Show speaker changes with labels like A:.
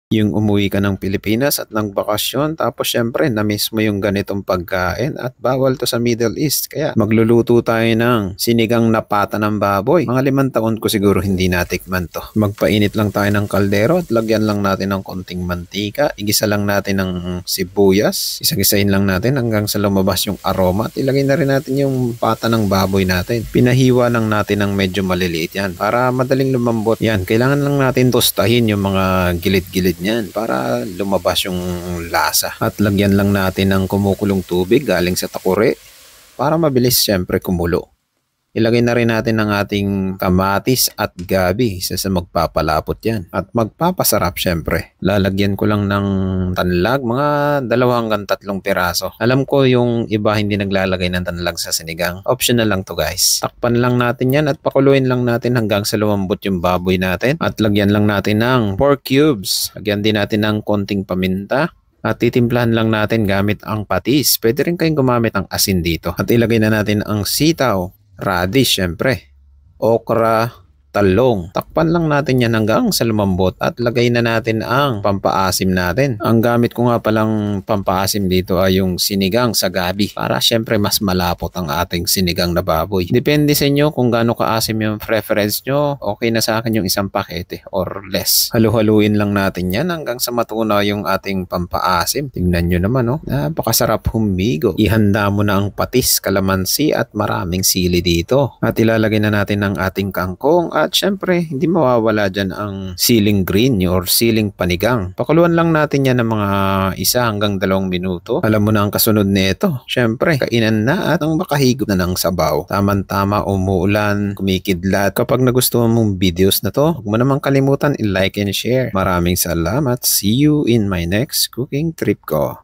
A: Yung umuwi ka ng Pilipinas at nagbakasyon tapos syempre na-miss mo yung ganitong pagkain at bawal to sa Middle East. Kaya magluluto tayo ng sinigang na pata ng baboy. Mga 5 taon ko siguro hindi natikman to. Magpainit lang tayo ng kaldero at lagyan lang natin ng konting mantika. Igisa lang natin ng sibuyas. Isagisahin lang natin hanggang sa lumabas yung aroma at ilagay na rin natin yung pata ng baboy natin. Pinahiwa lang natin ng medyo maliliit yan para madaling lumambot. Yan, kailangan lang natin tostahin yung mga gilid-gilid niyan para lumabas yung lasa. At lagyan lang natin ng kumukulong tubig galing sa takure para mabilis syempre kumulo. Ilagay na rin natin ang ating kamatis at gabi isa sa magpapalapot yan. At magpapasarap syempre. Lalagyan ko lang ng tanlag, mga 2 hanggang 3 piraso. Alam ko yung iba hindi naglalagay ng tanlag sa sinigang. Optional lang to guys. Takpan lang natin yan at pakuluin lang natin hanggang sa lumambot yung baboy natin. At lagyan lang natin ng pork cubes. Lagyan din natin ng konting paminta. At titimplahan lang natin gamit ang patis. Pwede rin kayong gumamit ng asin dito. At ilagay na natin ang sitaw, radish syempre, okra, talong. Takpan lang natin yan hanggang sa lumambot at lagay na natin ang pampaasim natin. Ang gamit ko nga palang pampaasim dito ay yung sinigang sa gabi para syempre mas malapot ang ating sinigang na baboy. Depende sa inyo kung gaano kaasim yung preference nyo. Okay na sa akin yung 1 pakete or less. Halu-haluin lang natin yan hanggang sa matunaw yung ating pampaasim. Tingnan nyo naman napakasarap humigo. Ihanda mo na ang patis, kalamansi at maraming sili dito. At ilalagay na natin ang ating kangkong at syempre, hindi mawawala dyan ang siling green or siling panigang. Pakuluan lang natin yan ng mga 1 hanggang 2 minuto. Alam mo na ang kasunod nito. Syempre, kainan na at ang makahigop na ng sabaw. Tama-tama, umuulan, kumikidlat. Kapag nagustuhan mong videos na to, huwag mo namang kalimutan i-like and share. Maraming salamat. See you in my next cooking trip ko.